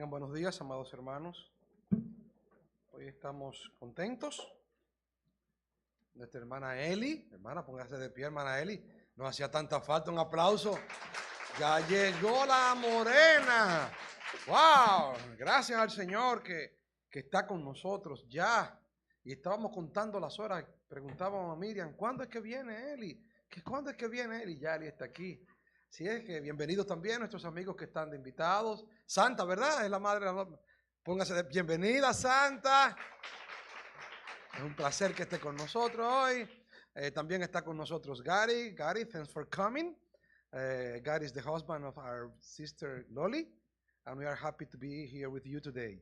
Tengan buenos días, amados hermanos. Hoy estamos contentos. Nuestra hermana Eli, hermana, póngase de pie, hermana Eli. No hacía tanta falta, un aplauso. Ya llegó la morena. ¡Wow! Gracias al Señor que está con nosotros ya. Y estábamos contando las horas. Preguntábamos a Miriam, ¿cuándo es que viene Eli? ¿Cuándo es que viene Eli? Ya Eli está aquí. Así es que bienvenidos también nuestros amigos que están de invitados. Santa, ¿verdad? Es la madre de la... Póngase de bienvenida, Santa. Es un placer que esté con nosotros hoy. También está con nosotros Gary. Gary, thanks for coming. Gary is the husband of our sister Loli, and we are happy to be here with you today.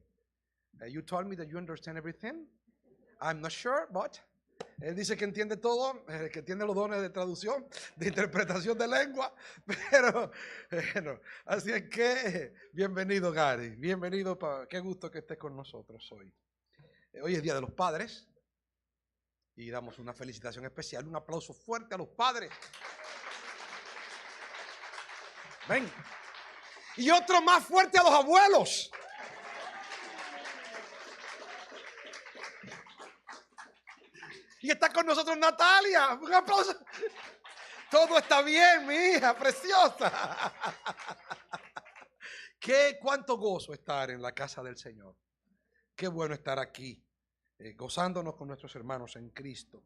You told me that you understand everything. I'm not sure, but él dice que entiende todo, que tiene los dones de traducción, de interpretación de lengua, pero bueno, así es que bienvenido Gary, bienvenido, qué gusto que estés con nosotros hoy. Hoy es Día de los Padres y damos una felicitación especial, un aplauso fuerte a los padres. Ven. Y otro más fuerte a los abuelos. Y está con nosotros Natalia. Un aplauso. Todo está bien, mi hija preciosa. Cuánto gozo estar en la casa del Señor. Qué bueno estar aquí, gozándonos con nuestros hermanos en Cristo.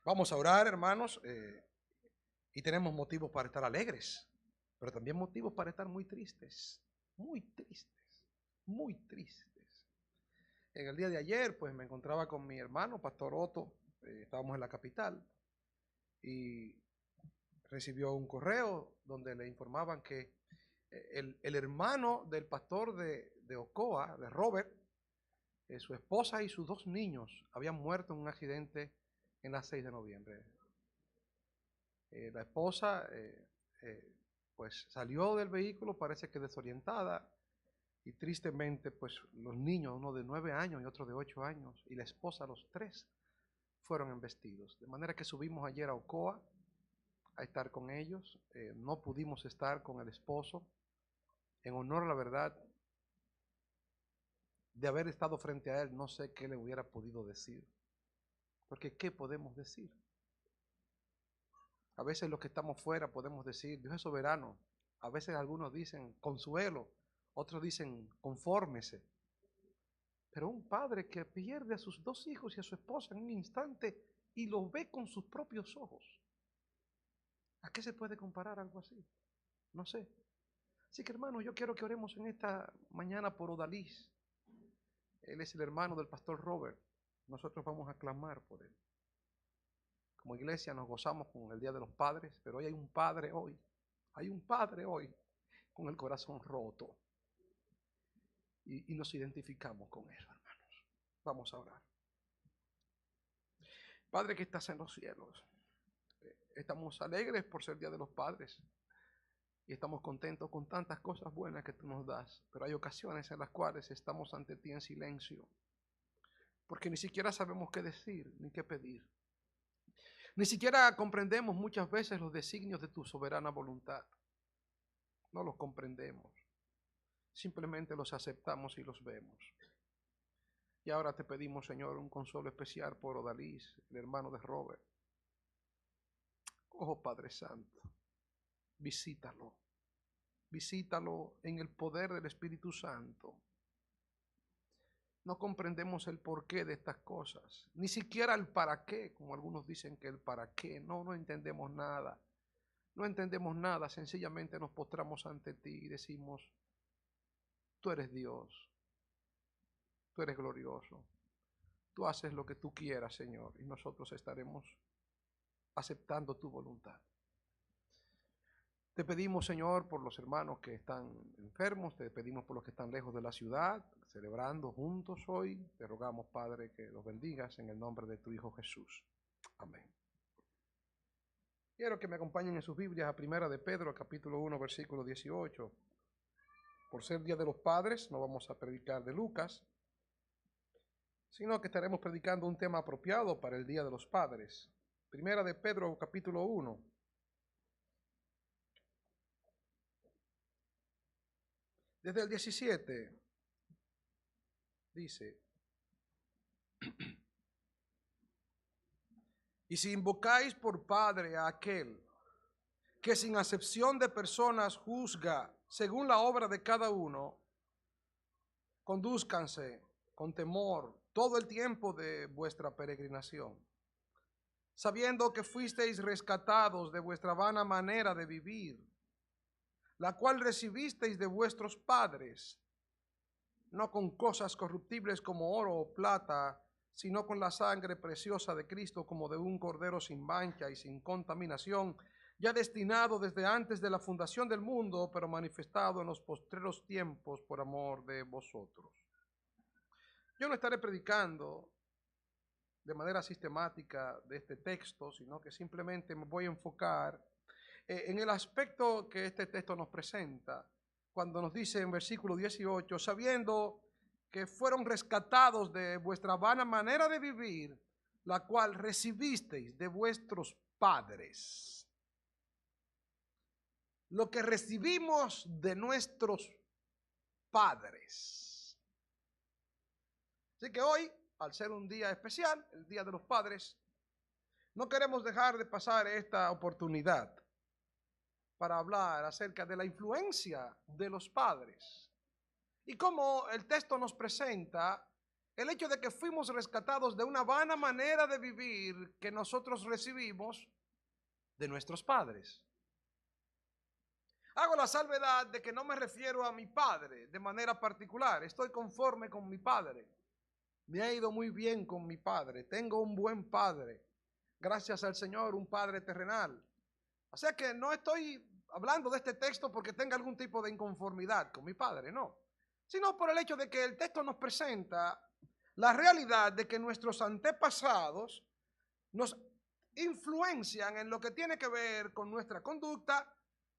Vamos a orar, hermanos, y tenemos motivos para estar alegres, pero también motivos para estar muy tristes, muy tristes, muy tristes. En el día de ayer, pues me encontraba con mi hermano, Pastor Otto. Estábamos en la capital y recibió un correo donde le informaban que el hermano del pastor de Ocoa, de Robert, su esposa y sus dos niños habían muerto en un accidente en la 6 de noviembre. La esposa pues salió del vehículo, parece que desorientada, y tristemente pues los niños, uno de 9 años y otro de 8 años, y la esposa, los 3, fueron embestidos. De manera que subimos ayer a Ocoa a estar con ellos. No pudimos estar con el esposo. En honor a la verdad, de haber estado frente a él, no sé qué le hubiera podido decir. Porque ¿qué podemos decir? A veces los que estamos fuera podemos decir, Dios es soberano. A veces algunos dicen consuelo, otros dicen confórmese. Pero un padre que pierde a sus 2 hijos y a su esposa en un instante y los ve con sus propios ojos, ¿a qué se puede comparar algo así? No sé. Así que hermanos, yo quiero que oremos en esta mañana por Odalis. Él es el hermano del pastor Robert. Nosotros vamos a clamar por él. Como iglesia nos gozamos con el Día de los Padres, pero hoy hay un padre hoy. Hay un padre hoy con el corazón roto. Y nos identificamos con eso, hermanos. Vamos a orar. Padre que estás en los cielos, estamos alegres por ser Día de los Padres y estamos contentos con tantas cosas buenas que tú nos das, pero hay ocasiones en las cuales estamos ante ti en silencio, porque ni siquiera sabemos qué decir ni qué pedir. Ni siquiera comprendemos muchas veces los designios de tu soberana voluntad. No los comprendemos. Simplemente los aceptamos y los vemos. Y ahora te pedimos, Señor, un consuelo especial por Odalis, el hermano de Robert. Oh Padre Santo, visítalo. Visítalo en el poder del Espíritu Santo. No comprendemos el porqué de estas cosas, ni siquiera el para qué, como algunos dicen que el para qué. No entendemos nada. No entendemos nada, sencillamente nos postramos ante ti y decimos, tú eres Dios, tú eres glorioso, tú haces lo que tú quieras, Señor, y nosotros estaremos aceptando tu voluntad. Te pedimos, Señor, por los hermanos que están enfermos, te pedimos por los que están lejos de la ciudad, celebrando juntos hoy. Te rogamos, Padre, que los bendigas en el nombre de tu Hijo Jesús. Amén. Quiero que me acompañen en sus Biblias a Primera de Pedro, capítulo 1, versículo 18. Por ser Día de los Padres, no vamos a predicar de Lucas, sino que estaremos predicando un tema apropiado para el Día de los Padres. Primera de Pedro, capítulo 1. Desde el 17, dice, y si invocáis por Padre a aquel que sin acepción de personas juzga según la obra de cada uno, condúzcanse con temor todo el tiempo de vuestra peregrinación, sabiendo que fuisteis rescatados de vuestra vana manera de vivir, la cual recibisteis de vuestros padres, no con cosas corruptibles como oro o plata, sino con la sangre preciosa de Cristo, como de un cordero sin mancha y sin contaminación, ya destinado desde antes de la fundación del mundo, pero manifestado en los postreros tiempos por amor de vosotros. Yo no estaré predicando de manera sistemática de este texto, sino que simplemente me voy a enfocar en el aspecto que este texto nos presenta, cuando nos dice en versículo 18, sabiendo que fueron rescatados de vuestra vana manera de vivir, la cual recibisteis de vuestros padres. Lo que recibimos de nuestros padres. Así que hoy, al ser un día especial, el Día de los Padres, no queremos dejar de pasar esta oportunidad para hablar acerca de la influencia de los padres. Y como el texto nos presenta, el hecho de que fuimos rescatados de una vana manera de vivir que nosotros recibimos de nuestros padres. Hago la salvedad de que no me refiero a mi padre de manera particular. Estoy conforme con mi padre. Me ha ido muy bien con mi padre. Tengo un buen padre. Gracias al Señor, un padre terrenal. O sea que no estoy hablando de este texto porque tenga algún tipo de inconformidad con mi padre, no. Sino por el hecho de que el texto nos presenta la realidad de que nuestros antepasados nos influencian en lo que tiene que ver con nuestra conducta,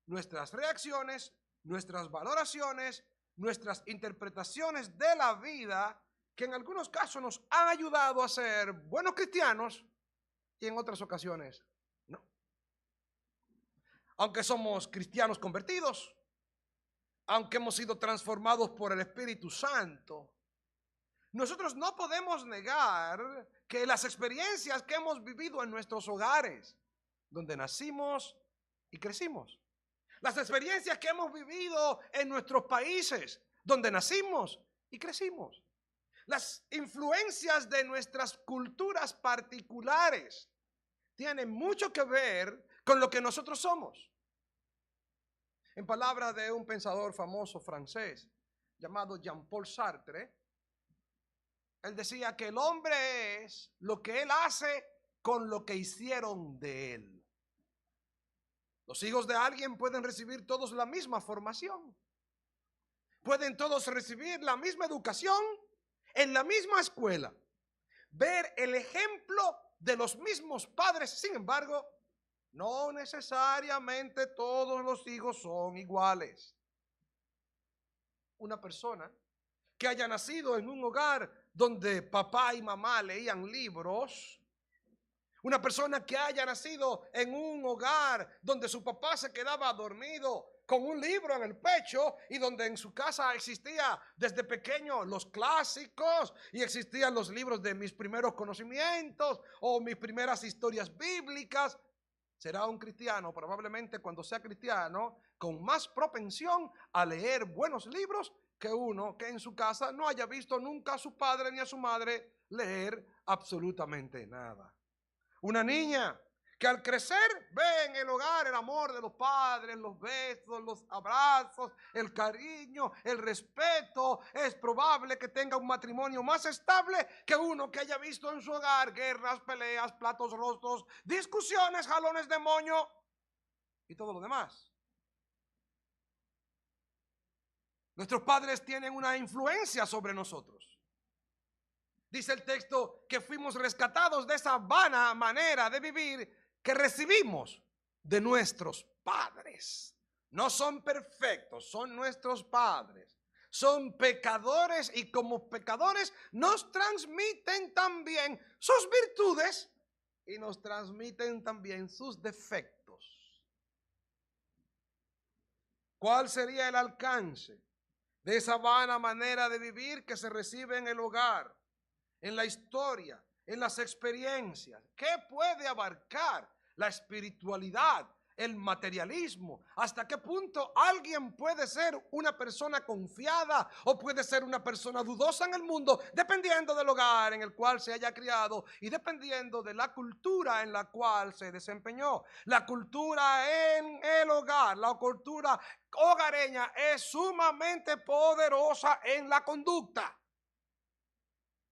nuestras reacciones, nuestras valoraciones, nuestras interpretaciones de la vida, que en algunos casos nos han ayudado a ser buenos cristianos y en otras ocasiones no. Aunque somos cristianos convertidos, aunque hemos sido transformados por el Espíritu Santo, nosotros no podemos negar que las experiencias que hemos vivido en nuestros hogares, donde nacimos y crecimos, las experiencias que hemos vivido en nuestros países, donde nacimos y crecimos, las influencias de nuestras culturas particulares, tienen mucho que ver con lo que nosotros somos. En palabras de un pensador famoso francés llamado Jean-Paul Sartre, él decía que el hombre es lo que él hace con lo que hicieron de él. Los hijos de alguien pueden recibir todos la misma formación. Pueden todos recibir la misma educación en la misma escuela. Ver el ejemplo de los mismos padres. Sin embargo, no necesariamente todos los hijos son iguales. Una persona que haya nacido en un hogar donde papá y mamá leían libros, una persona que haya nacido en un hogar donde su papá se quedaba dormido con un libro en el pecho y donde en su casa existía desde pequeño los clásicos y existían los libros de mis primeros conocimientos o mis primeras historias bíblicas, será un cristiano probablemente cuando sea cristiano con más propensión a leer buenos libros que uno que en su casa no haya visto nunca a su padre ni a su madre leer absolutamente nada. Una niña que al crecer ve en el hogar el amor de los padres, los besos, los abrazos, el cariño, el respeto. Es probable que tenga un matrimonio más estable que uno que haya visto en su hogar guerras, peleas, platos rotos, discusiones, jalones de moño y todo lo demás. Nuestros padres tienen una influencia sobre nosotros. Dice el texto que fuimos rescatados de esa vana manera de vivir que recibimos de nuestros padres. No son perfectos, son nuestros padres. Son pecadores y como pecadores nos transmiten también sus virtudes y nos transmiten también sus defectos. ¿Cuál sería el alcance de esa vana manera de vivir que se recibe en el hogar, en la historia, en las experiencias. ¿Qué puede abarcar la espiritualidad, el materialismo? ¿Hasta qué punto alguien puede ser una persona confiada o puede ser una persona dudosa en el mundo? Dependiendo del hogar en el cual se haya criado y dependiendo de la cultura en la cual se desempeñó. La cultura en el hogar, la cultura hogareña es sumamente poderosa en la conducta.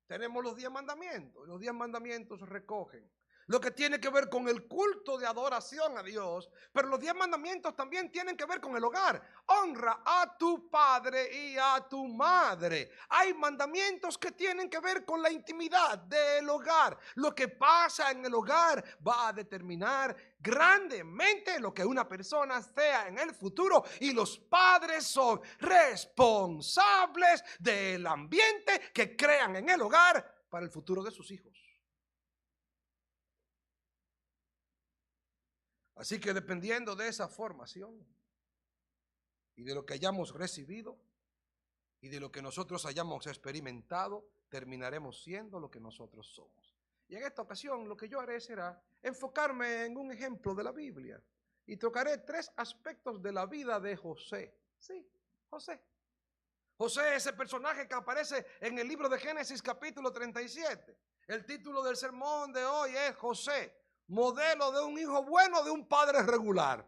Tenemos los 10 mandamientos. Los 10 mandamientos recogen lo que tiene que ver con el culto de adoración a Dios, pero los 10 mandamientos también tienen que ver con el hogar. Honra a tu padre y a tu madre. Hay mandamientos que tienen que ver con la intimidad del hogar. Lo que pasa en el hogar va a determinar grandemente lo que una persona sea en el futuro, y los padres son responsables del ambiente que crean en el hogar para el futuro de sus hijos. Así que dependiendo de esa formación y de lo que hayamos recibido y de lo que nosotros hayamos experimentado, terminaremos siendo lo que nosotros somos. Y en esta ocasión lo que yo haré será enfocarme en un ejemplo de la Biblia y tocaré 3 aspectos de la vida de José. Sí, José. José es el personaje que aparece en el libro de Génesis capítulo 37. El título del sermón de hoy es José, modelo de un hijo bueno de un padre regular.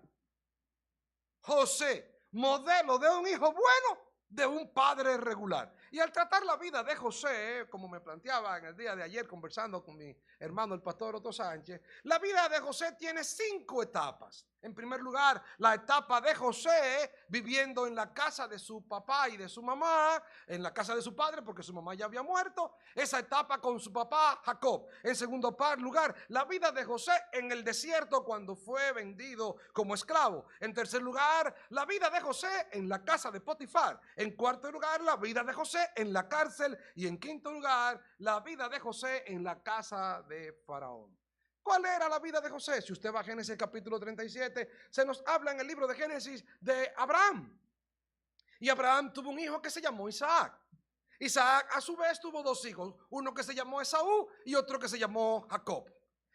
José, modelo de un hijo bueno de un padre regular. Y al tratar la vida de José, como me planteaba en el día de ayer conversando con mi hermano el pastor Otto Sánchez, la vida de José tiene 5 etapas. En primer lugar, la etapa de José viviendo en la casa de su papá y de su mamá, en la casa de su padre porque su mamá ya había muerto, esa etapa con su papá Jacob. En segundo lugar, la vida de José en el desierto cuando fue vendido como esclavo. En tercer lugar, la vida de José en la casa de Potifar. En cuarto lugar, la vida de José en la cárcel. Y en quinto lugar, la vida de José en la casa de Faraón. ¿Cuál era la vida de José? Si usted va a Génesis capítulo 37, se nos habla en el libro de Génesis de Abraham. Y Abraham tuvo un hijo que se llamó Isaac. Isaac a su vez tuvo 2 hijos, uno que se llamó Esaú y otro que se llamó Jacob.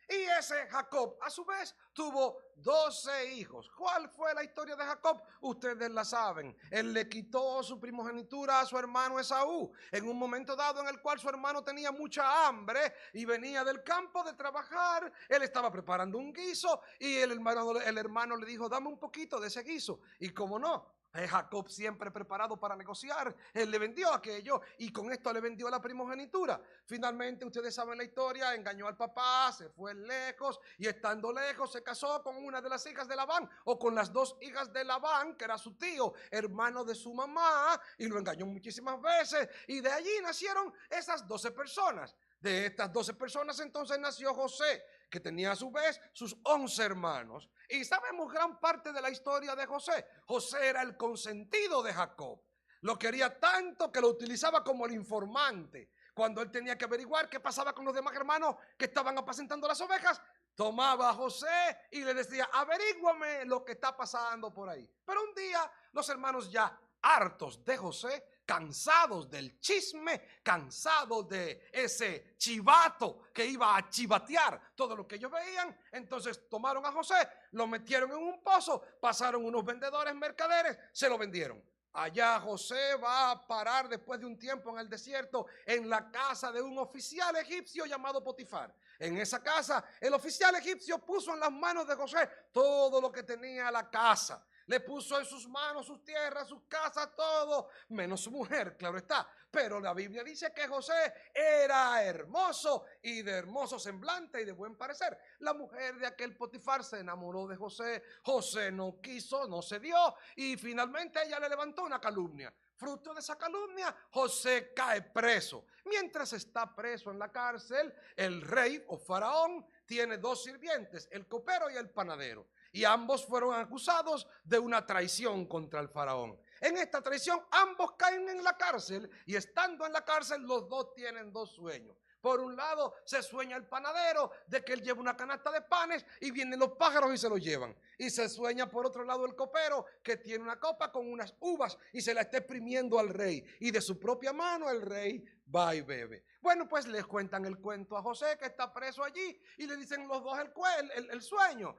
Y ese Jacob a su vez tuvo 12 hijos. ¿Cuál fue la historia de Jacob? Ustedes la saben. Él le quitó su primogenitura a su hermano Esaú en un momento dado en el cual su hermano tenía mucha hambre y venía del campo de trabajar. Él estaba preparando un guiso y el hermano le dijo: dame un poquito de ese guiso. Y como no, Jacob siempre preparado para negociar, él le vendió aquello y con esto le vendió la primogenitura. Finalmente, ustedes saben la historia, engañó al papá, se fue lejos y estando lejos se casó con una de las hijas de Labán o con las 2 hijas de Labán, que era su tío, hermano de su mamá, y lo engañó muchísimas veces y de allí nacieron esas 12 personas. De estas 12 personas entonces nació José, que tenía a su vez sus 11 hermanos. Y sabemos gran parte de la historia de José. José era el consentido de Jacob. Lo quería tanto que lo utilizaba como el informante. Cuando él tenía que averiguar qué pasaba con los demás hermanos que estaban apacentando las ovejas, tomaba a José y le decía: averíguame lo que está pasando por ahí. Pero un día los hermanos, ya hartos de José, cansados del chisme, cansados de ese chivato que iba a chivatear todo lo que ellos veían, entonces tomaron a José, lo metieron en un pozo, pasaron unos vendedores, mercaderes, se lo vendieron. Allá José va a parar después de un tiempo en el desierto en la casa de un oficial egipcio llamado Potifar. En esa casa el oficial egipcio puso en las manos de José todo lo que tenía la casa. Le puso en sus manos sus tierras, sus casas, todo, menos su mujer, claro está. Pero la Biblia dice que José era hermoso y de hermoso semblante y de buen parecer. La mujer de aquel Potifar se enamoró de José. José no quiso, no se dio y finalmente ella le levantó una calumnia. Fruto de esa calumnia, José cae preso. Mientras está preso en la cárcel, el rey o faraón tiene 2 sirvientes, el copero y el panadero. Y ambos fueron acusados de una traición contra el faraón. En esta traición ambos caen en la cárcel y estando en la cárcel los 2 tienen 2 sueños. Por un lado, se sueña el panadero de que él lleva una canasta de panes y vienen los pájaros y se los llevan. Y se sueña por otro lado el copero que tiene una copa con unas uvas y se la está exprimiendo al rey. Y de su propia mano el rey va y bebe. Bueno, pues les cuentan el cuento a José, que está preso allí, y le dicen los dos el sueño.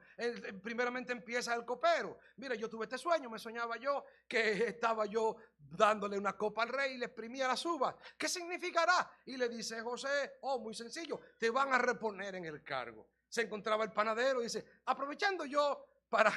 Primeramente empieza el copero. Mira, yo tuve este sueño, me soñaba yo que estaba yo dándole una copa al rey y le exprimía las uvas. ¿Qué significará? Y le dice José, oh, muy sencillo, te van a reponer en el cargo. Se encontraba el panadero y dice, aprovechando yo para...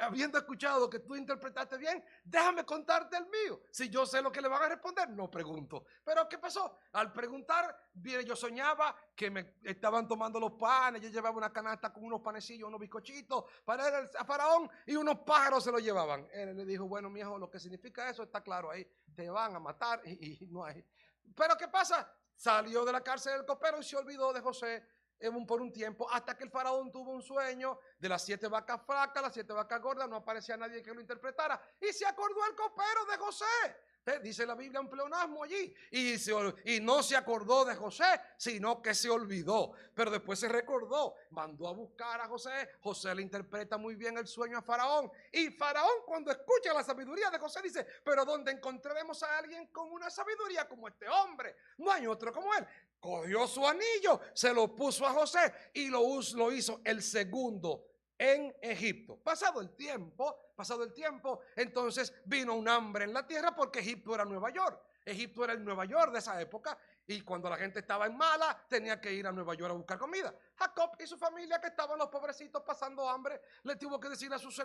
habiendo escuchado que tú interpretaste bien, déjame contarte el mío. Si yo sé lo que le van a responder, no pregunto. Pero ¿qué pasó? Al preguntar, bien, yo soñaba que me estaban tomando los panes, yo llevaba una canasta con unos panecillos, unos bizcochitos para el faraón y unos pájaros se los llevaban. Él le dijo, bueno, mi hijo, lo que significa eso está claro ahí, te van a matar y no hay. Pero ¿qué pasa? Salió de la cárcel del copero y se olvidó de José por un tiempo, hasta que el faraón tuvo un sueño de las 7 vacas flacas, las 7 vacas gordas, no aparecía nadie que lo interpretara, y se acordó el copero de José. Dice la Biblia un pleonasmo allí, y no se acordó de José, sino que se olvidó, pero después se recordó, mandó a buscar a José. José le interpreta muy bien el sueño a Faraón, y Faraón, cuando escucha la sabiduría de José, dice, pero ¿dónde encontraremos a alguien con una sabiduría como este hombre? No hay otro como él. Cogió su anillo, se lo puso a José y lo hizo el segundo en Egipto. Pasado el tiempo, entonces vino un hambre en la tierra porque Egipto era Nueva York. Egipto era el Nueva York de esa época y cuando la gente estaba en mala tenía que ir a Nueva York a buscar comida. Jacob y su familia, que estaban los pobrecitos pasando hambre, le tuvo que decir a sus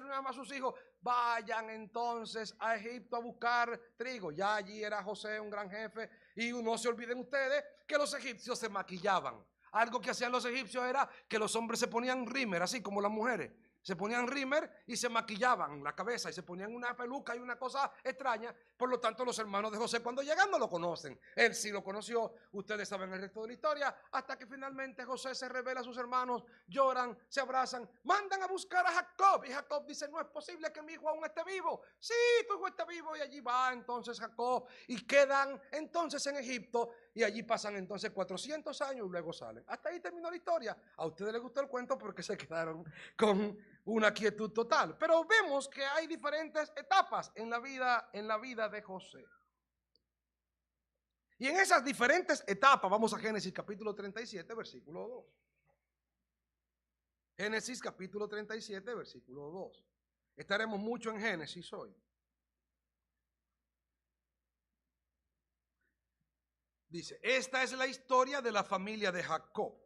hijos, vayan entonces a Egipto a buscar trigo. Ya allí era José un gran jefe. Y no se olviden ustedes que los egipcios se maquillaban. Algo que hacían los egipcios era que los hombres se ponían rímer, así como las mujeres. Se ponían rímer y se maquillaban la cabeza y se ponían una peluca y una cosa extraña. Por lo tanto, los hermanos de José, cuando llegan, no lo conocen. Él sí lo conoció. Ustedes saben el resto de la historia. Hasta que finalmente José se revela a sus hermanos, lloran, se abrazan, mandan a buscar a Jacob. Y Jacob dice, no es posible que mi hijo aún esté vivo. Sí, tu hijo está vivo. Y allí va entonces Jacob y quedan entonces en Egipto. Y allí pasan entonces 400 años y luego salen. Hasta ahí terminó la historia. A ustedes les gustó el cuento porque se quedaron con una quietud total. Pero vemos que hay diferentes etapas en la vida de José. Y en esas diferentes etapas, vamos a Génesis capítulo 37, versículo 2. Génesis capítulo 37, versículo 2. Estaremos mucho en Génesis hoy. Dice, esta es la historia de la familia de Jacob.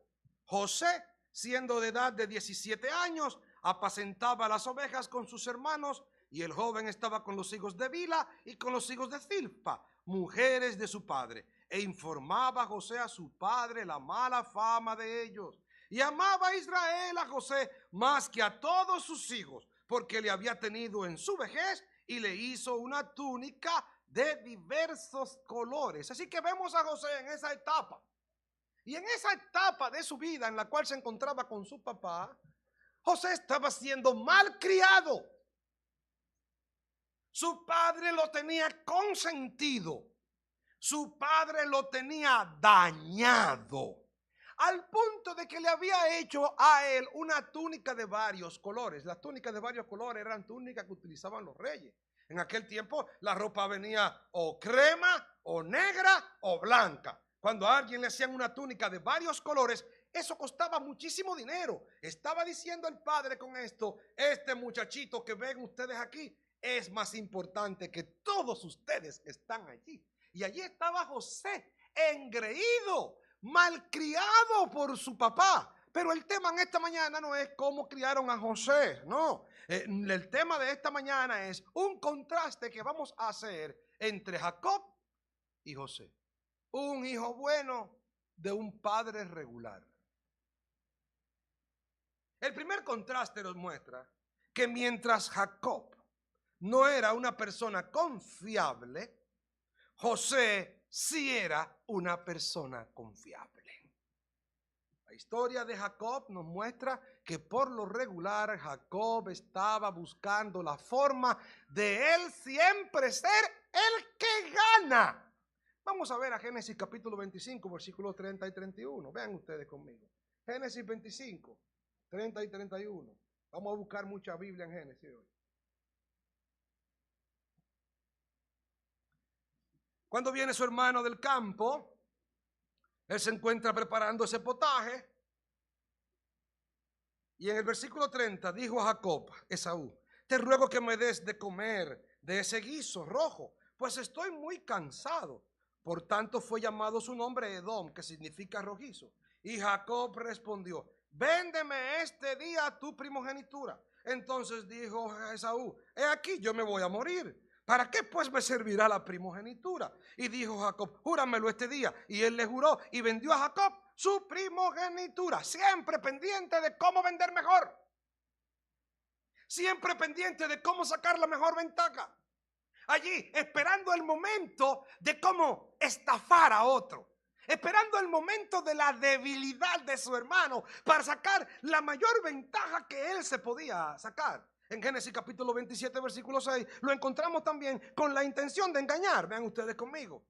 José, siendo de edad de 17 años, apacentaba las ovejas con sus hermanos, y el joven estaba con los hijos de Bila y con los hijos de Zilpa, mujeres de su padre, e informaba a José a su padre la mala fama de ellos. Y amaba a Israel a José más que a todos sus hijos, porque le había tenido en su vejez y le hizo una túnica de diversos colores. Así que vemos a José en esa etapa. Y en esa etapa de su vida en la cual se encontraba con su papá, José estaba siendo mal criado. Su padre lo tenía consentido. Su padre lo tenía dañado. Al punto de que le había hecho a él una túnica de varios colores. Las túnicas de varios colores eran túnicas que utilizaban los reyes. En aquel tiempo la ropa venía o crema, o negra, o blanca. Cuando a alguien le hacían una túnica de varios colores, eso costaba muchísimo dinero. Estaba diciendo el padre con esto, este muchachito que ven ustedes aquí es más importante que todos ustedes que están allí. Y allí estaba José, engreído, malcriado por su papá. Pero el tema en esta mañana no es cómo criaron a José, no. El tema de esta mañana es un contraste que vamos a hacer entre Jacob y José. Un hijo bueno de un padre regular. El primer contraste nos muestra que mientras Jacob no era una persona confiable, José sí era una persona confiable. La historia de Jacob nos muestra que por lo regular Jacob estaba buscando la forma de él siempre ser el que gana. Vamos a ver a Génesis capítulo 25, versículos 30 y 31. Vean ustedes conmigo. Génesis 25, 30 y 31. Vamos a buscar mucha Biblia en Génesis hoy. Cuando viene su hermano del campo, él se encuentra preparando ese potaje. Y en el versículo 30 dijo a Jacob, Esaú, te ruego que me des de comer de ese guiso rojo, pues estoy muy cansado. Por tanto fue llamado su nombre Edom, que significa rojizo. Y Jacob respondió, véndeme este día tu primogenitura. Entonces dijo Esaú, he aquí yo me voy a morir. ¿Para qué pues me servirá la primogenitura? Y dijo Jacob, júramelo este día. Y él le juró y vendió a Jacob su primogenitura. Siempre pendiente de cómo vender mejor. Siempre pendiente de cómo sacar la mejor ventaja. Allí esperando el momento de cómo estafar a otro. Esperando el momento de la debilidad de su hermano para sacar la mayor ventaja que él se podía sacar. En Génesis capítulo 27, versículo 6, lo encontramos también con la intención de engañar. Vean ustedes conmigo.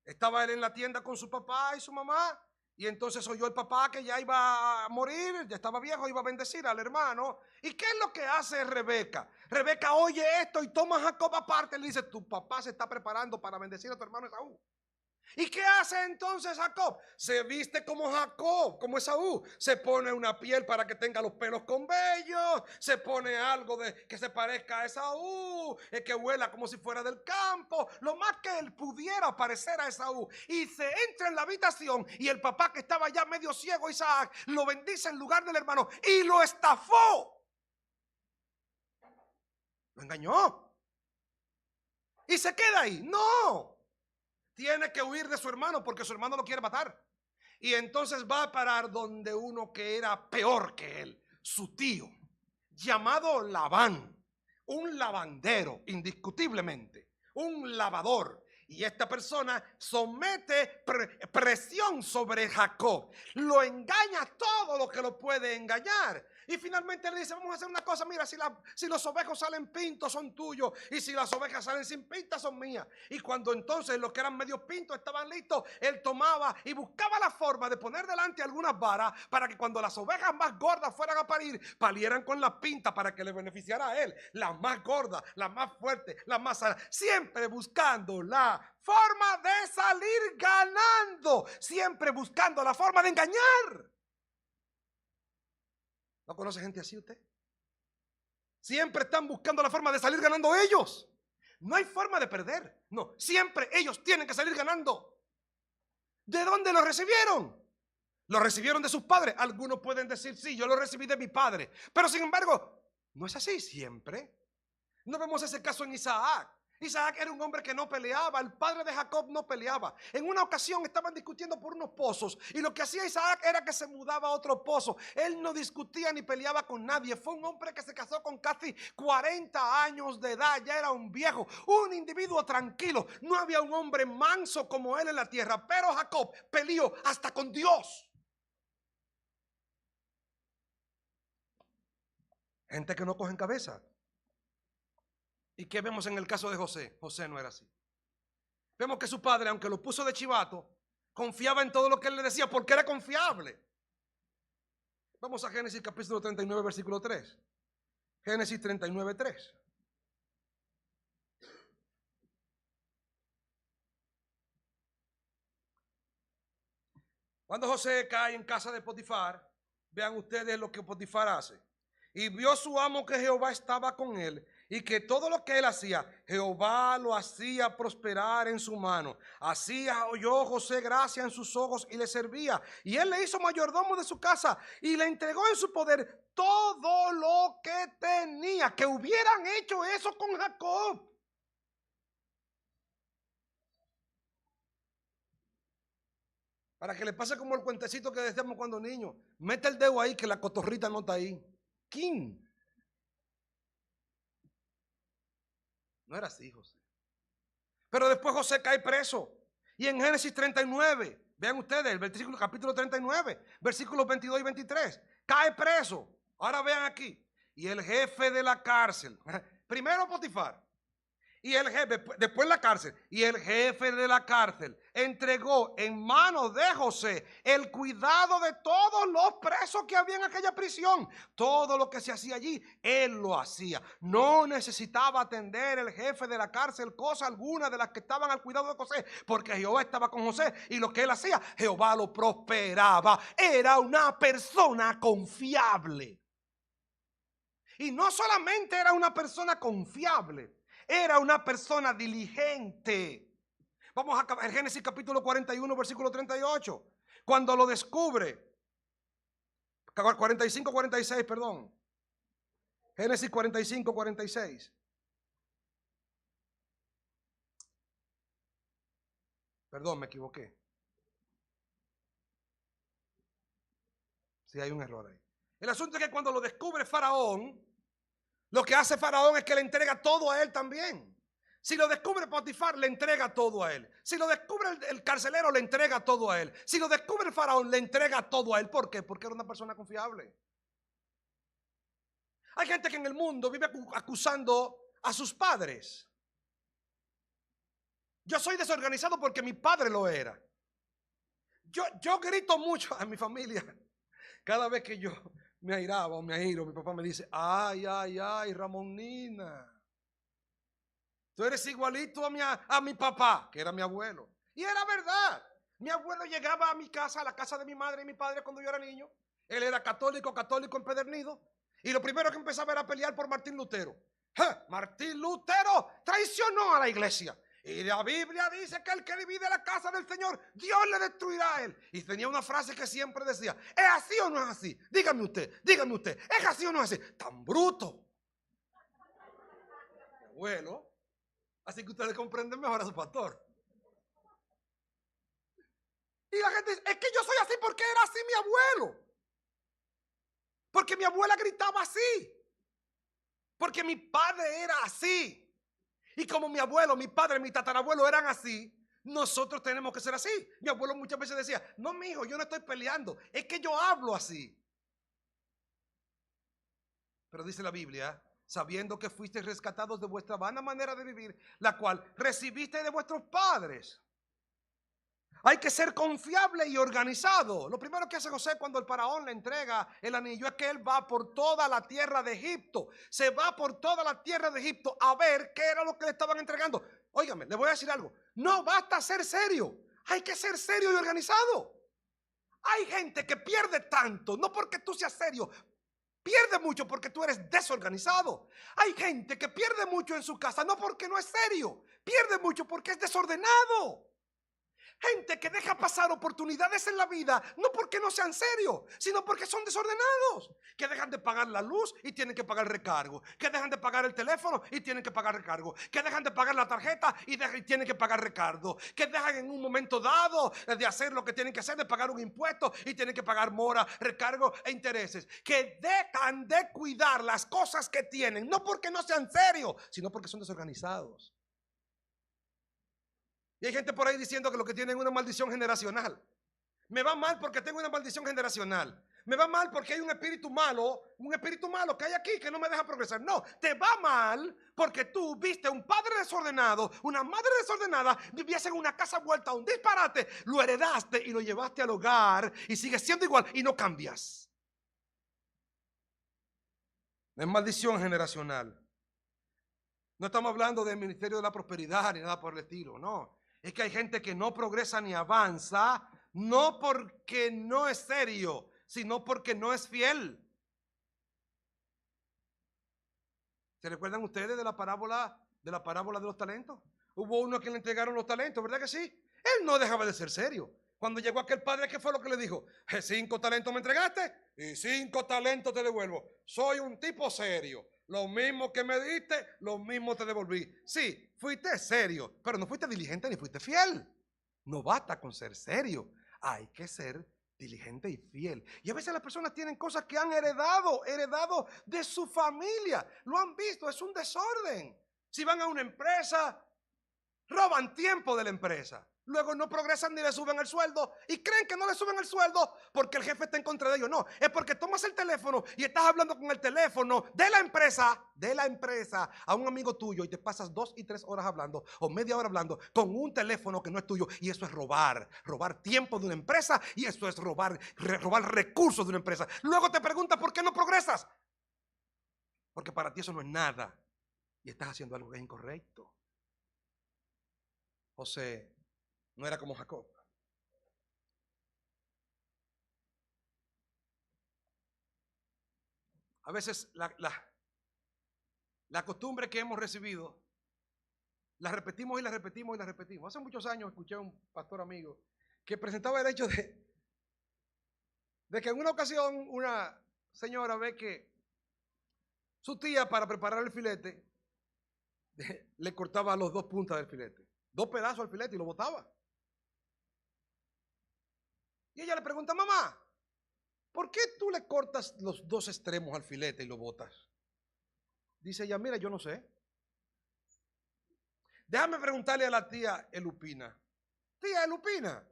Estaba él en la tienda con su papá y su mamá. Y entonces oyó el papá que ya iba a morir, ya estaba viejo, iba a bendecir al hermano. ¿Y qué es lo que hace Rebeca? Rebeca oye esto y toma a Jacob aparte y le dice, tu papá se está preparando para bendecir a tu hermano Esaú. ¿Y qué hace entonces Jacob? Se viste como Jacob, como Esaú. Se pone una piel para que tenga los pelos con vellos. Se pone algo que se parezca a Esaú, que huela como si fuera del campo. Lo más que él pudiera parecer a Esaú. Y se entra en la habitación y el papá que estaba ya medio ciego, Isaac, lo bendice en lugar del hermano y lo estafó. Lo engañó. Y se queda ahí. No. Tiene que huir de su hermano porque su hermano lo quiere matar. Y entonces va a parar donde uno que era peor que él, su tío, llamado Labán, un lavandero, indiscutiblemente, un lavador. Y esta persona somete presión sobre Jacob. Lo engaña todo lo que lo puede engañar. Y finalmente le dice, vamos a hacer una cosa, mira, si los ovejos salen pintos son tuyos y si las ovejas salen sin pintas son mías. Y cuando entonces los que eran medio pintos estaban listos, él tomaba y buscaba la forma de poner delante algunas varas para que cuando las ovejas más gordas fueran a parir, palieran con las pintas para que le beneficiara a él. Las más gordas, las más fuertes, las más sanas, siempre buscando la forma de salir ganando, siempre buscando la forma de engañar. ¿No conoce gente así usted? Siempre están buscando la forma de salir ganando ellos. No hay forma de perder. No, siempre ellos tienen que salir ganando. ¿De dónde lo recibieron? Lo recibieron de sus padres. Algunos pueden decir, sí, yo lo recibí de mi padre. Pero sin embargo, no es así siempre. No vemos ese caso en Isaac. Isaac era un hombre que no peleaba, el padre de Jacob no peleaba. En una ocasión estaban discutiendo por unos pozos y lo que hacía Isaac era que se mudaba a otro pozo. Él no discutía ni peleaba con nadie. Fue un hombre que se casó con casi 40 años de edad, ya era un viejo, un individuo tranquilo. No había un hombre manso como él en la tierra, pero Jacob peleó hasta con Dios. Gente que no coge en cabeza. ¿Y qué vemos en el caso de José? José no era así. Vemos que su padre, aunque lo puso de chivato, confiaba en todo lo que él le decía porque era confiable. Vamos a Génesis capítulo 39, versículo 3. Génesis 39, 3. Cuando José cae en casa de Potifar, vean ustedes lo que Potifar hace. Y vio su amo que Jehová estaba con él y que todo lo que él hacía, Jehová lo hacía prosperar en su mano. Así oyó José gracia en sus ojos y le servía. Y él le hizo mayordomo de su casa y le entregó en su poder todo lo que tenía. Que hubieran hecho eso con Jacob. Para que le pase como el cuentecito que decíamos cuando niños. Mete el dedo ahí que la cotorrita no está ahí. ¿Quién? No era así, José. Pero después José cae preso. Y en Génesis 39, vean ustedes, el versículo, capítulo 39, versículos 22 y 23, cae preso. Ahora vean aquí. Y el jefe de la cárcel, primero Potifar, Y el jefe, después en la cárcel, y el jefe de la cárcel entregó en manos de José el cuidado de todos los presos que había en aquella prisión. Todo lo que se hacía allí, él lo hacía. No necesitaba atender el jefe de la cárcel cosa alguna de las que estaban al cuidado de José, porque Jehová estaba con José y lo que él hacía, Jehová lo prosperaba. Era una persona confiable. Y no solamente era una persona confiable, era una persona diligente. Vamos a Génesis capítulo 41, versículo 38. Cuando lo descubre, 45, 46, perdón. Génesis 45, 46. Perdón, me equivoqué. Sí, hay un error ahí. El asunto es que cuando lo descubre Faraón, lo que hace Faraón es que le entrega todo a él también. Si lo descubre Potifar, le entrega todo a él. Si lo descubre el carcelero, le entrega todo a él. Si lo descubre el Faraón, le entrega todo a él. ¿Por qué? Porque era una persona confiable. Hay gente que en el mundo vive acusando a sus padres. Yo soy desorganizado porque mi padre lo era. Yo grito mucho a mi familia. Cada vez que yo me airaba o me airo, mi papá me dice, ay, ay, ay, Ramonina, tú eres igualito a mi papá, que era mi abuelo. Y era verdad. Mi abuelo llegaba a mi casa, a la casa de mi madre y mi padre cuando yo era niño. Él era católico empedernido. Y lo primero que empezaba era a pelear por Martín Lutero. Martín Lutero traicionó a la iglesia. Y la Biblia dice que el que divide la casa del Señor, Dios le destruirá a él. Y tenía una frase que siempre decía, ¿es así o no es así? Dígame usted, ¿es así o no es así? Tan bruto. Mi abuelo. Así que ustedes comprenden mejor a su pastor. Y la gente dice, es que yo soy así porque era así mi abuelo. Porque mi abuela gritaba así. Porque mi padre era así. Y como mi abuelo, mi padre, mi tatarabuelo eran así, nosotros tenemos que ser así. Mi abuelo muchas veces decía, no, mijo, yo no estoy peleando, es que yo hablo así. Pero dice la Biblia, sabiendo que fuisteis rescatados de vuestra vana manera de vivir, la cual recibisteis de vuestros padres. Hay que ser confiable y organizado. Lo primero que hace José cuando el faraón le entrega el anillo es que él va por toda la tierra de Egipto. Se va por toda la tierra de Egipto a ver qué era lo que le estaban entregando. Óigame, le voy a decir algo. No basta ser serio. Hay que ser serio y organizado. Hay gente que pierde tanto, no porque tú seas serio. Pierde mucho porque tú eres desorganizado. Hay gente que pierde mucho en su casa, no porque no es serio. Pierde mucho porque es desordenado. Gente que deja pasar oportunidades en la vida, no porque no sean serios, sino porque son desordenados. Que dejan de pagar la luz y tienen que pagar recargo. Que dejan de pagar el teléfono y tienen que pagar recargo. Que dejan de pagar la tarjeta y tienen que pagar recargo. Que dejan en un momento dado de hacer lo que tienen que hacer, de pagar un impuesto y tienen que pagar mora, recargo e intereses. Que dejan de cuidar las cosas que tienen, no porque no sean serios, sino porque son desorganizados. Y hay gente por ahí diciendo que lo que tienen es una maldición generacional. Me va mal porque tengo una maldición generacional. Me va mal porque hay un espíritu malo que hay aquí que no me deja progresar. No, te va mal porque tú viste un padre desordenado, una madre desordenada, vivías en una casa vuelta a un disparate, lo heredaste y lo llevaste al hogar y sigues siendo igual y no cambias. No es maldición generacional. No estamos hablando del ministerio de la prosperidad ni nada por el estilo, no. Es que hay gente que no progresa ni avanza, no porque no es serio, sino porque no es fiel. ¿Se recuerdan ustedes de la parábola de los talentos? Hubo uno a quien le entregaron los talentos, ¿verdad que sí? Él no dejaba de ser serio. Cuando llegó aquel padre, ¿qué fue lo que le dijo? 5 talentos me entregaste y 5 talentos te devuelvo. Soy un tipo serio. Lo mismo que me diste, lo mismo te devolví. Sí, fuiste serio, pero no fuiste diligente ni fuiste fiel. No basta con ser serio. Hay que ser diligente y fiel. Y a veces las personas tienen cosas que han heredado de su familia. Lo han visto, es un desorden. Si van a una empresa, roban tiempo de la empresa. Luego no progresan ni le suben el sueldo y creen que no le suben el sueldo porque el jefe está en contra de ellos. No, es porque tomas el teléfono y estás hablando con el teléfono de la empresa a un amigo tuyo y te pasas 2 y 3 horas hablando o media hora hablando con un teléfono que no es tuyo, y eso es robar tiempo de una empresa, y eso es robar recursos de una empresa. Luego te preguntas por qué no progresas, porque para ti eso no es nada y estás haciendo algo que es incorrecto. José no era como Jacob. A veces la costumbre que hemos recibido, la repetimos y la repetimos y la repetimos. Hace muchos años escuché a un pastor amigo que presentaba el hecho de que en una ocasión una señora ve que su tía, para preparar el filete, le cortaba los 2 puntas del filete, 2 pedazos al filete, y lo botaba. Y ella le pregunta: mamá, ¿por qué tú le cortas los 2 extremos al filete y lo botas? Dice ella: mira, yo no sé. Déjame preguntarle a la tía Elupina. Tía Elupina,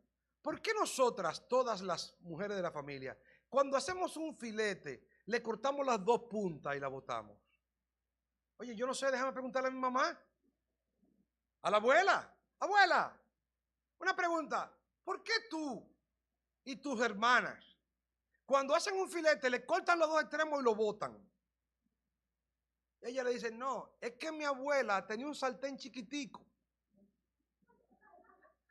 ¿por qué nosotras, todas las mujeres de la familia, cuando hacemos un filete, le cortamos las 2 puntas y la botamos? Oye, yo no sé, déjame preguntarle a mi mamá. A la abuela. Abuela, una pregunta. ¿Por qué tú y tus hermanas, cuando hacen un filete, le cortan los 2 extremos y lo botan? Ella le dice: no, es que mi abuela tenía un sartén chiquitico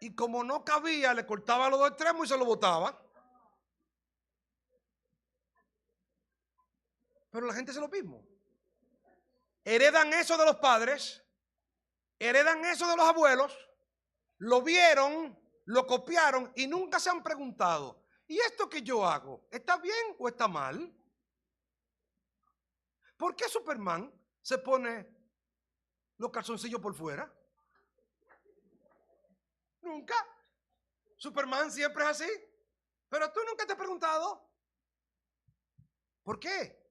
y como no cabía, le cortaba los 2 extremos y se lo botaba. Pero la gente hace lo mismo. Heredan eso de los padres, heredan eso de los abuelos, lo vieron, lo copiaron y nunca se han preguntado: ¿y esto que yo hago, está bien o está mal? ¿Por qué Superman se pone los calzoncillos por fuera? Nunca. Superman siempre es así. Pero tú nunca te has preguntado: ¿por qué?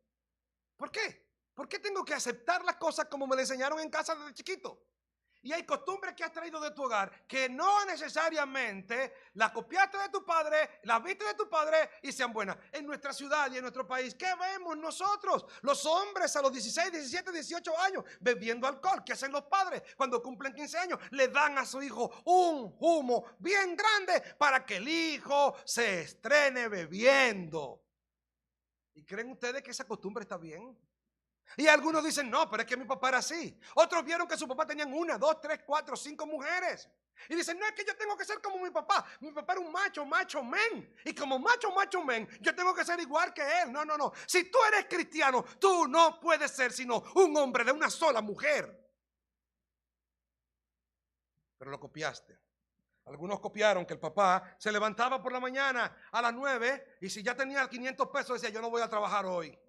¿Por qué? ¿Por qué tengo que aceptar las cosas como me las enseñaron en casa desde chiquito? Y hay costumbres que has traído de tu hogar que no necesariamente las copiaste de tu padre, las viste de tu padre y sean buenas. En nuestra ciudad y en nuestro país, ¿qué vemos nosotros? Los hombres a los 16, 17, 18 años bebiendo alcohol. ¿Qué hacen los padres cuando cumplen 15 años? Le dan a su hijo un humo bien grande para que el hijo se estrene bebiendo. ¿Y creen ustedes que esa costumbre está bien? Y algunos dicen: no, pero es que mi papá era así. Otros vieron que su papá tenían 1, 2, 3, 4, 5 mujeres. Y dicen: no, es que yo tengo que ser como mi papá. Mi papá era un macho men. Y como macho men, yo tengo que ser igual que él. No, no, no. Si tú eres cristiano, tú no puedes ser sino un hombre de una sola mujer. Pero lo copiaste. Algunos copiaron que el papá se levantaba por la mañana a las 9 y si ya tenía 500 pesos decía: yo no voy a trabajar hoy.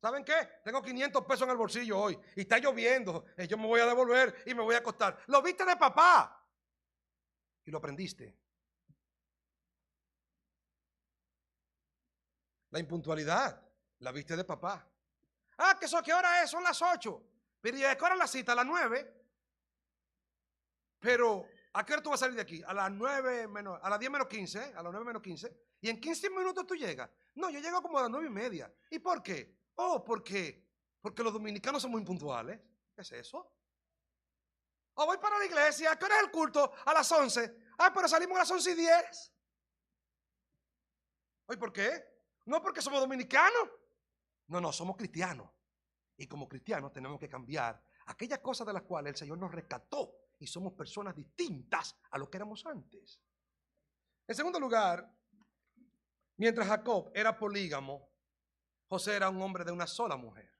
¿Saben qué? Tengo 500 pesos en el bolsillo hoy y está lloviendo. Yo me voy a devolver y me voy a acostar. Lo viste de papá y lo aprendiste. La impuntualidad la viste de papá. ¿Qué hora es? Son las 8. Pero ¿y a qué hora es la cita? A las 9. Pero ¿a qué hora tú vas a salir de aquí? A las 9 menos, a las 10 menos 15, a las 9 menos 15. Y en 15 minutos tú llegas. No, yo llego como a las 9:30. ¿Y por qué? Porque los dominicanos son muy impuntuales. ¿Qué es eso? Voy para la iglesia. ¿A qué hora es el culto? A las 11. Pero salimos a las 11:10. ¿Oye, por qué? No porque somos dominicanos. No, somos cristianos. Y como cristianos tenemos que cambiar aquellas cosas de las cuales el Señor nos rescató. Y somos personas distintas a lo que éramos antes. En segundo lugar, mientras Jacob era polígamo, José era un hombre de una sola mujer.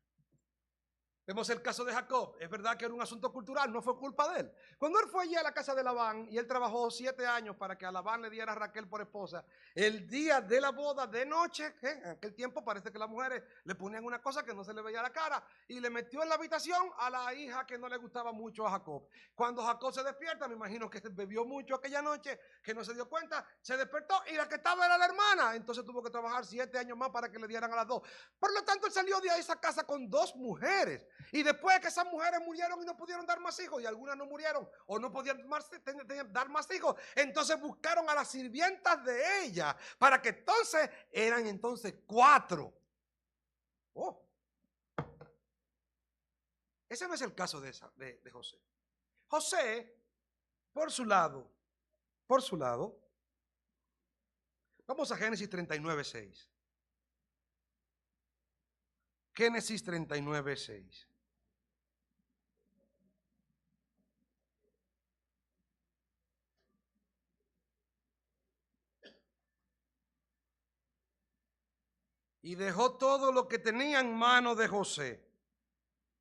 Vemos el caso de Jacob. Es verdad que era un asunto cultural, no fue culpa de él. Cuando él fue allí a la casa de Labán y él trabajó 7 años para que a Labán le diera a Raquel por esposa, el día de la boda de noche, en aquel tiempo parece que las mujeres le ponían una cosa que no se le veía la cara y le metió en la habitación a la hija que no le gustaba mucho a Jacob. Cuando Jacob se despierta, me imagino que bebió mucho aquella noche, que no se dio cuenta, se despertó y la que estaba era la hermana. Entonces tuvo que trabajar 7 años más para que le dieran a las 2. Por lo tanto, él salió de esa casa con 2 mujeres. Y después que esas mujeres murieron y no pudieron dar más hijos, y algunas no murieron o no podían dar más hijos, entonces buscaron a las sirvientas de ella para que entonces eran entonces 4. Oh. Ese no es el caso de José. José, por su lado, vamos a Génesis 39:6. Génesis 39:6. Y dejó todo lo que tenía en mano de José,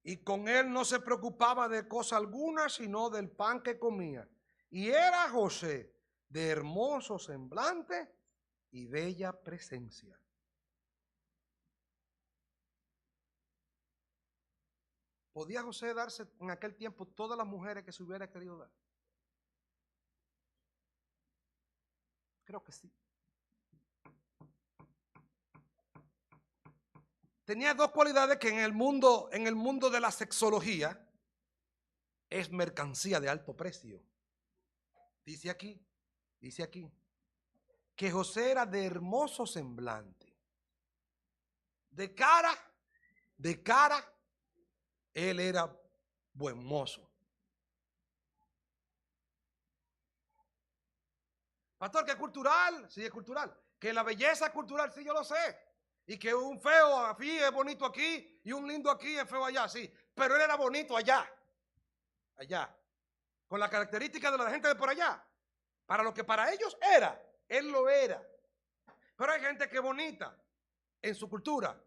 y con él no se preocupaba de cosa alguna, sino del pan que comía. Y era José de hermoso semblante y bella presencia. ¿Podía José darse en aquel tiempo todas las mujeres que se hubiera querido dar? Creo que sí. Tenía 2 cualidades que en el mundo de la sexología es mercancía de alto precio. Dice aquí, que José era de hermoso semblante. De cara, él era buen mozo. Pastor, que es cultural, sí es cultural. Que la belleza es cultural, sí, yo lo sé. Y que un feo aquí es bonito aquí y un lindo aquí es feo allá, sí. Pero él era bonito allá. Con la característica de la gente de por allá. Para lo que para ellos era, él lo era. Pero hay gente que es bonita en su cultura.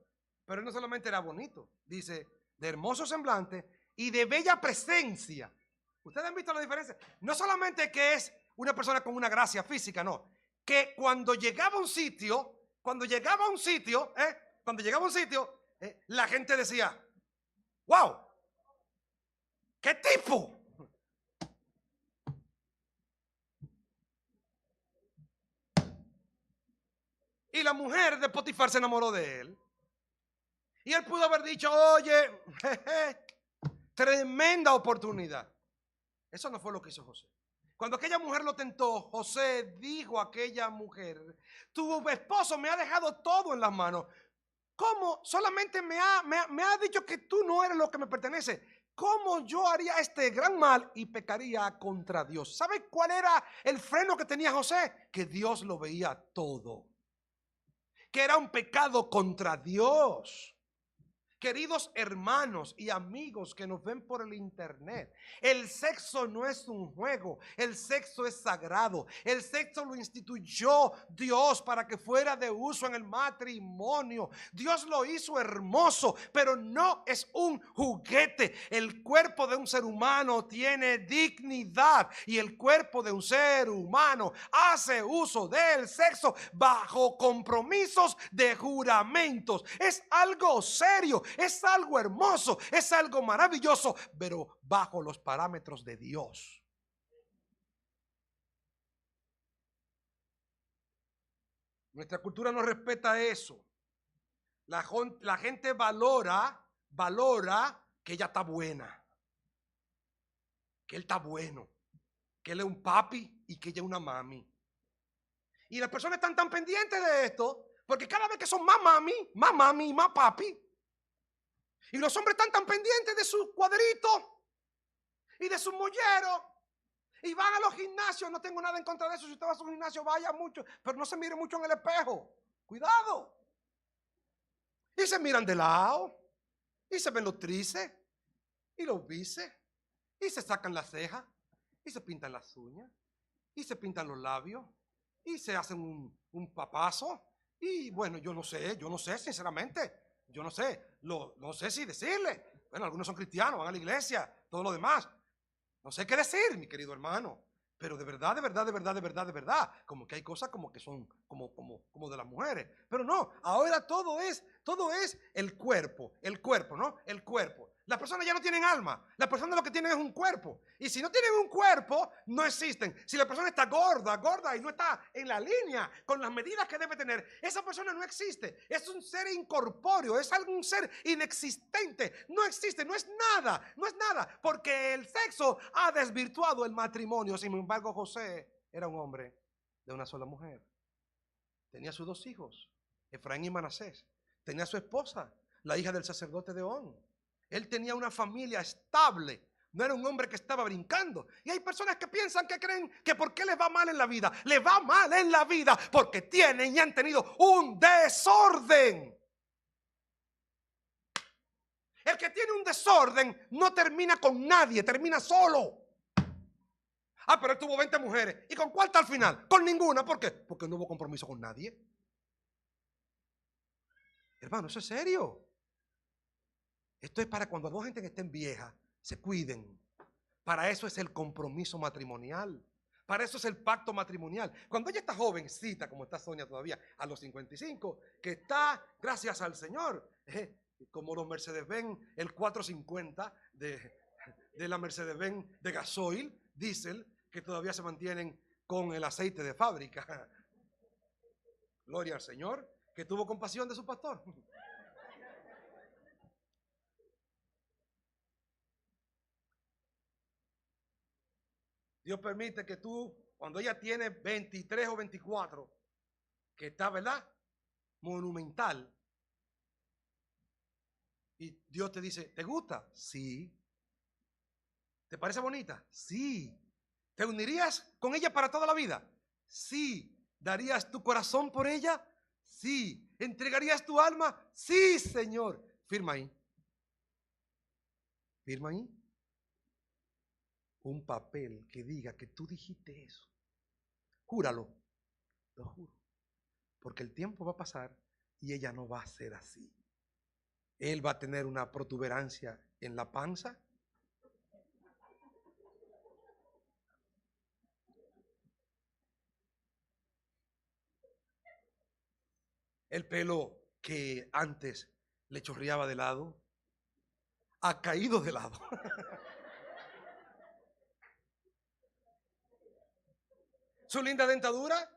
Pero él no solamente era bonito, dice, de hermoso semblante y de bella presencia. ¿Ustedes han visto la diferencia? No solamente que es una persona con una gracia física, no. Que cuando llegaba a un sitio, la gente decía, wow, ¿qué tipo? Y la mujer de Potifar se enamoró de él. Y él pudo haber dicho, oye, tremenda oportunidad. Eso no fue lo que hizo José. Cuando aquella mujer lo tentó, José dijo a aquella mujer, tu esposo me ha dejado todo en las manos. ¿Cómo? Solamente me ha dicho que tú no eres lo que me pertenece. ¿Cómo yo haría este gran mal y pecaría contra Dios? ¿Sabe cuál era el freno que tenía José? Que Dios lo veía todo. Que era un pecado contra Dios. Queridos hermanos y amigos que nos ven por el internet, el sexo no es un juego, el sexo es sagrado. El sexo lo instituyó Dios para que fuera de uso en el matrimonio. Dios lo hizo hermoso, pero no es un juguete. El cuerpo de un ser humano tiene dignidad y el cuerpo de un ser humano hace uso del sexo bajo compromisos de juramentos. Es algo serio. Es algo hermoso, es algo maravilloso, pero bajo los parámetros de Dios. Nuestra cultura no respeta eso. La gente valora que ella está buena, que él está bueno, que él es un papi y que ella es una mami. Y las personas están tan pendientes de esto, porque cada vez que son más mami y más papi, y los hombres están tan pendientes de su cuadrito y de su mollero. Y van a los gimnasios. No tengo nada en contra de eso. Si usted va a su gimnasio, vaya mucho. Pero no se mire mucho en el espejo. Cuidado. Y se miran de lado. Y se ven los tríceps. Y los bíceps. Y se sacan las cejas. Y se pintan las uñas. Y se pintan los labios. Y se hacen un papazo. Y bueno, yo no sé, sinceramente. Yo no sé, no sé si decirle. Bueno, algunos son cristianos, van a la iglesia, todo lo demás. No sé qué decir, mi querido hermano. Pero de verdad, como que hay cosas como que son como de las mujeres. Pero no, ahora todo es el cuerpo, ¿no? El cuerpo. Las personas ya no tienen alma. Las personas lo que tienen es un cuerpo. Y si no tienen un cuerpo, no existen. Si la persona está gorda y no está en la línea con las medidas que debe tener, esa persona no existe. Es un ser incorpóreo, es algún ser inexistente. No existe, no es nada, no es nada. Porque el sexo ha desvirtuado el matrimonio. Sin embargo, José era un hombre de una sola mujer. Tenía sus 2 hijos, Efraín y Manasés. Tenía su esposa, la hija del sacerdote de On. Él tenía una familia estable. No era un hombre que estaba brincando. Y hay personas que piensan, que creen que ¿por qué les va mal en la vida? Les va mal en la vida porque tienen y han tenido un desorden. El que tiene un desorden no termina con nadie, termina solo. Ah, pero él tuvo 20 mujeres. ¿Y con cuál está al final? Con ninguna. ¿Por qué? Porque no hubo compromiso con nadie. Hermano, eso es serio. Esto es para cuando 2 gente que estén viejas se cuiden. Para eso es el compromiso matrimonial. Para eso es el pacto matrimonial. Cuando ella está jovencita, como está Sonia todavía, a los 55, que está, gracias al Señor, como los Mercedes-Benz, el 450 de la Mercedes-Benz de gasoil, diésel, que todavía se mantienen con el aceite de fábrica. Gloria al Señor, que tuvo compasión de su pastor. Dios permite que tú, cuando ella tiene 23 o 24, que está, ¿verdad?, monumental, y Dios te dice, ¿te gusta? Sí. ¿Te parece bonita? Sí. ¿Te unirías con ella para toda la vida? Sí. ¿Darías tu corazón por ella? Sí. ¿Entregarías tu alma? Sí, Señor. Firma ahí. Firma ahí. Un papel que diga que tú dijiste eso. Júralo. Lo juro. Porque el tiempo va a pasar y ella no va a ser así. Él va a tener una protuberancia en la panza. El pelo que antes le chorreaba de lado, ha caído de lado. Su linda dentadura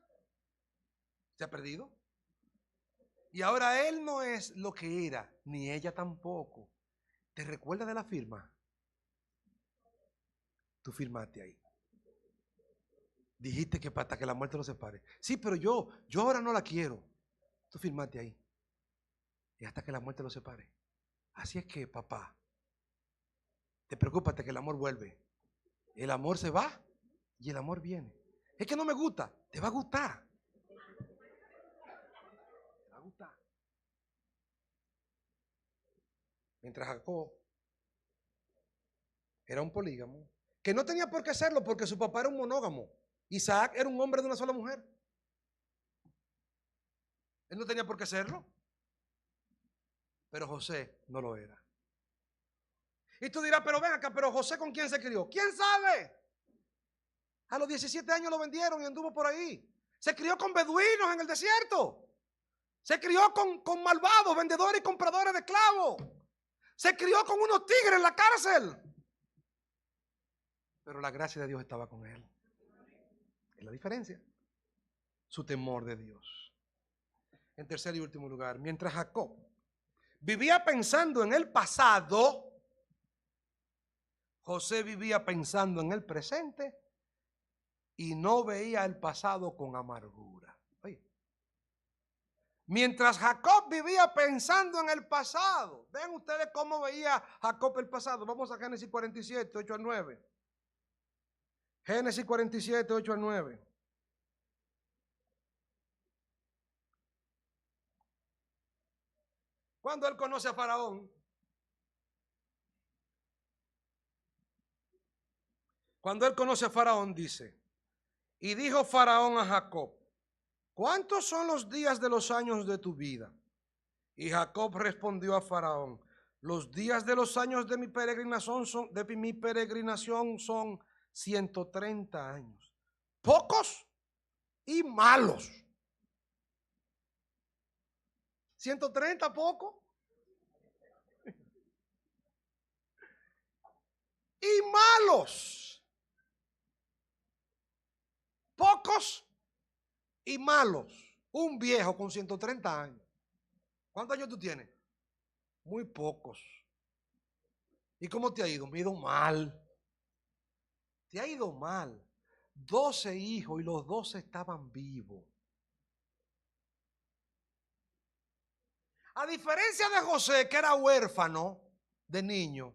se ha perdido. Y ahora él no es lo que era, ni ella tampoco. ¿Te recuerdas de la firma? Tú firmaste ahí. Dijiste que hasta que la muerte los separe. Sí, pero yo ahora no la quiero. Tú firmaste ahí. Y hasta que la muerte los separe. Así es que, papá, te preocupes que el amor vuelve. El amor se va y el amor viene. Es que no me gusta. Te va a gustar. Te va a gustar. Mientras Jacob era un polígamo, que no tenía por qué serlo porque su papá era un monógamo. Isaac era un hombre de una sola mujer. Él no tenía por qué serlo. Pero José no lo era. Y tú dirás, pero ven acá, pero José ¿con quién se crió? ¿Quién sabe? A los 17 años lo vendieron y anduvo por ahí. Se crió con beduinos en el desierto. Se crió con malvados, vendedores y compradores de esclavos. Se crió con unos tigres en la cárcel. Pero la gracia de Dios estaba con él. Es la diferencia. Su temor de Dios. En tercer y último lugar, mientras Jacob vivía pensando en el pasado, José vivía pensando en el presente y no veía el pasado con amargura. Oye. Mientras Jacob vivía pensando en el pasado, vean ustedes cómo veía Jacob el pasado. Vamos a Génesis 47, 8 al 9. Génesis 47, 8 al 9. Cuando él conoce a Faraón, dice, y dijo Faraón a Jacob, ¿cuántos son los días de los años de tu vida? Y Jacob respondió a Faraón, los días de los años de mi peregrinación son 130 años. Pocos y malos. 130 poco. y malos. Pocos y malos. Un viejo con 130 años. ¿Cuántos años tú tienes? Muy pocos. ¿Y cómo te ha ido? Me ha ido mal. Te ha ido mal. 12 hijos y los 12 estaban vivos. A diferencia de José, que era huérfano de niño,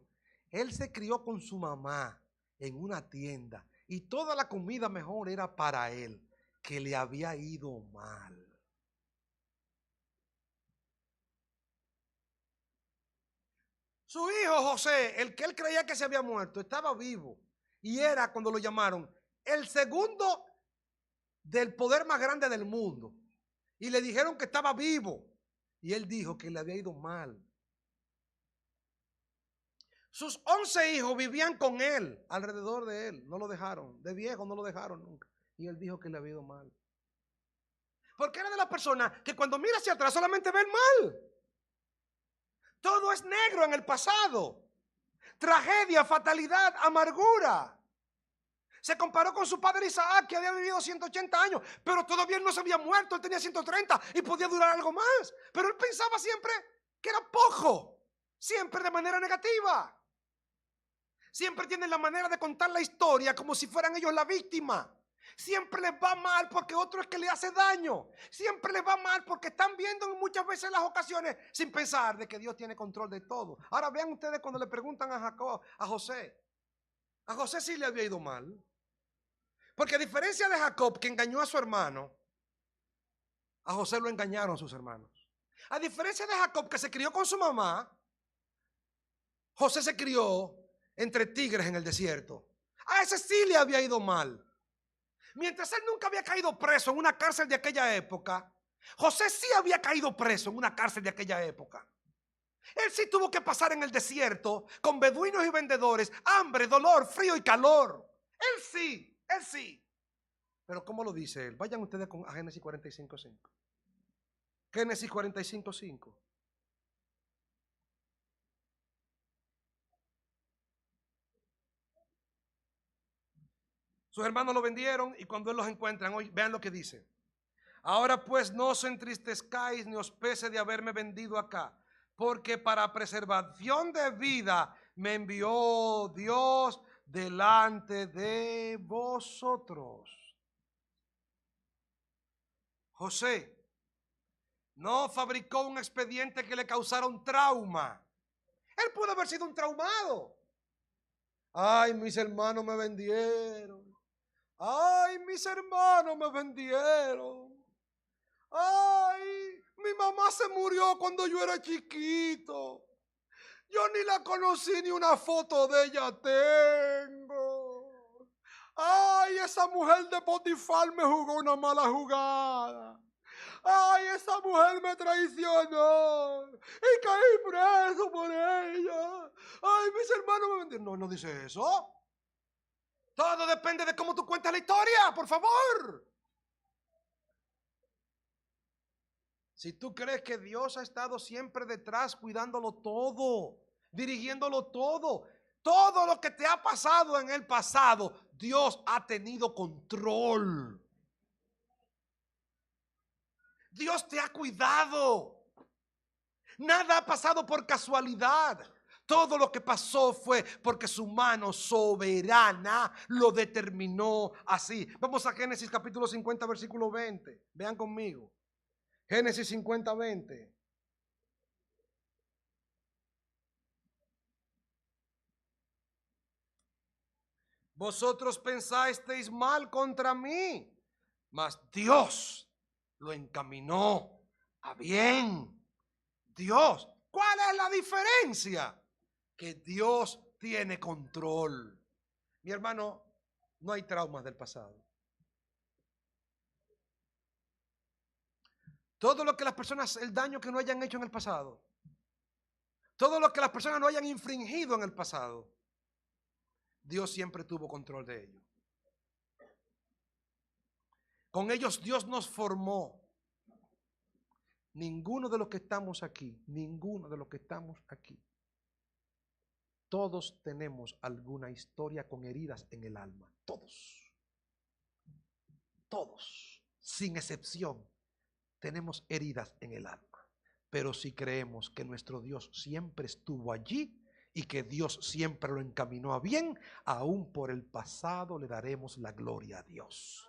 él se crió con su mamá en una tienda y toda la comida mejor era para él, que le había ido mal. Su hijo José, el que él creía que se había muerto, estaba vivo y era, cuando lo llamaron, el segundo del poder más grande del mundo. Y le dijeron que estaba vivo y él dijo que le había ido mal. Sus 11 hijos vivían con él, alrededor de él, no lo dejaron, de viejo no lo dejaron nunca. Y él dijo que le había ido mal. Porque era de las personas que cuando mira hacia atrás solamente ve el mal. Todo es negro en el pasado. Tragedia, fatalidad, amargura. Se comparó con su padre Isaac, que había vivido 180 años, pero todavía no se había muerto, él tenía 130 y podía durar algo más. Pero él pensaba siempre que era poco, siempre de manera negativa. Siempre tienen la manera de contar la historia como si fueran ellos la víctima. Siempre les va mal porque otro es que le hace daño. Siempre les va mal porque están viendo muchas veces las ocasiones sin pensar de que Dios tiene control de todo. Ahora vean ustedes cuando le preguntan a Jacob, a José sí le había ido mal. Porque a diferencia de Jacob, que engañó a su hermano, a José lo engañaron sus hermanos. A diferencia de Jacob, que se crió con su mamá, José se crió entre tigres en el desierto. A ese sí le había ido mal. Mientras él nunca había caído preso en una cárcel de aquella época, José sí había caído preso en una cárcel de aquella época. Él sí tuvo que pasar en el desierto con beduinos y vendedores, hambre, dolor, frío y calor. Él sí. Pero ¿cómo lo dice él? Vayan ustedes a Génesis 45:5. Génesis 45:5. Sus hermanos lo vendieron y cuando él los encuentran, hoy vean lo que dice. Ahora pues no os entristezcáis ni os pese de haberme vendido acá, porque para preservación de vida me envió Dios delante de vosotros. José no fabricó un expediente que le causara un trauma. Él pudo haber sido un traumado. Ay, mis hermanos me vendieron. Ay, mis hermanos me vendieron. Ay, mi mamá se murió cuando yo era chiquito. Yo ni la conocí, ni una foto de ella tengo. Ay, esa mujer de Potifar me jugó una mala jugada. Ay, esa mujer me traicionó y caí preso por ella. Ay, mis hermanos me vendieron. No, no dice eso. Todo depende de cómo tú cuentas la historia, por favor. Si tú crees que Dios ha estado siempre detrás, cuidándolo todo, dirigiéndolo todo, todo lo que te ha pasado en el pasado, Dios ha tenido control. Dios te ha cuidado. Nada ha pasado por casualidad. Todo lo que pasó fue porque su mano soberana lo determinó así. Vamos a Génesis capítulo 50, versículo 20. Vean conmigo. Génesis 50:20. Vosotros pensasteis mal contra mí, mas Dios lo encaminó a bien. Dios, ¿cuál es la diferencia? Que Dios tiene control. Mi hermano, no hay traumas del pasado. Todo lo que las personas, el daño que no hayan hecho en el pasado, todo lo que las personas no hayan infringido en el pasado, Dios siempre tuvo control de ello. Con ellos Dios nos formó. Ninguno de los que estamos aquí, todos tenemos alguna historia con heridas en el alma. Todos. Todos, sin excepción, tenemos heridas en el alma. Pero si creemos que nuestro Dios siempre estuvo allí y que Dios siempre lo encaminó a bien, aún por el pasado le daremos la gloria a Dios.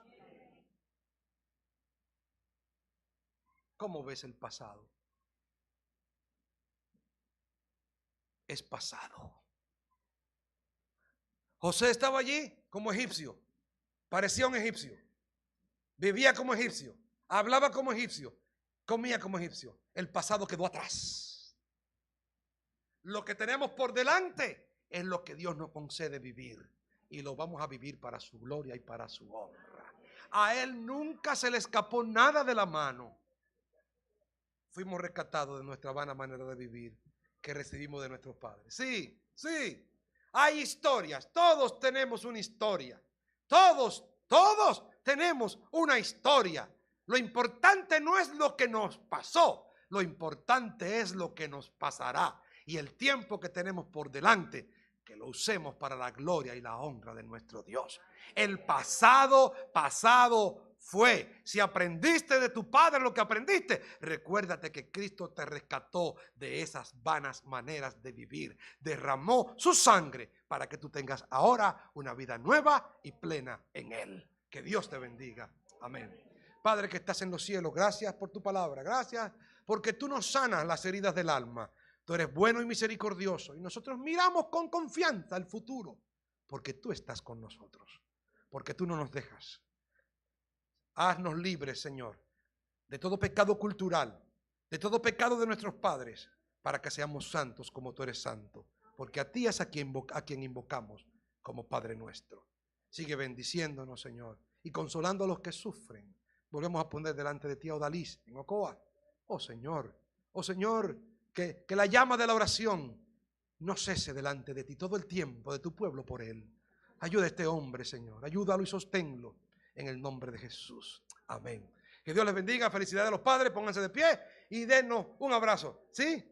¿Cómo ves el pasado? Es pasado. José estaba allí como egipcio, parecía un egipcio, vivía como egipcio, hablaba como egipcio, comía como egipcio. El pasado quedó atrás. Lo que tenemos por delante es lo que Dios nos concede vivir, y lo vamos a vivir para su gloria y para su honra. A Él nunca se le escapó nada de la mano. Fuimos rescatados de nuestra vana manera de vivir que recibimos de nuestros padres. Sí, sí. Hay historias. Todos tenemos una historia. Todos tenemos una historia. Lo importante no es lo que nos pasó. Lo importante es lo que nos pasará. Y el tiempo que tenemos por delante, que lo usemos para la gloria y la honra de nuestro Dios. El pasado fue. Si aprendiste de tu padre lo que aprendiste, recuérdate que Cristo te rescató de esas vanas maneras de vivir. Derramó su sangre para que tú tengas ahora una vida nueva y plena en Él. Que Dios te bendiga. Amén. Padre que estás en los cielos, gracias por tu palabra. Gracias porque tú nos sanas las heridas del alma. Tú eres bueno y misericordioso y nosotros miramos con confianza el futuro porque tú estás con nosotros, porque tú no nos dejas. Haznos libres, Señor, de todo pecado cultural, de todo pecado de nuestros padres, para que seamos santos como tú eres santo, porque a ti es a quien invocamos como Padre nuestro. Sigue bendiciéndonos, Señor, y consolando a los que sufren. Volvemos a poner delante de ti a Odalis en Ocoa. Oh Señor, que la llama de la oración no cese delante de ti todo el tiempo, de tu pueblo por él. Ayuda a este hombre, Señor, ayúdalo y sosténlo. En el nombre de Jesús. Amén. Que Dios les bendiga. Felicidades a los padres. Pónganse de pie y denos un abrazo. ¿Sí?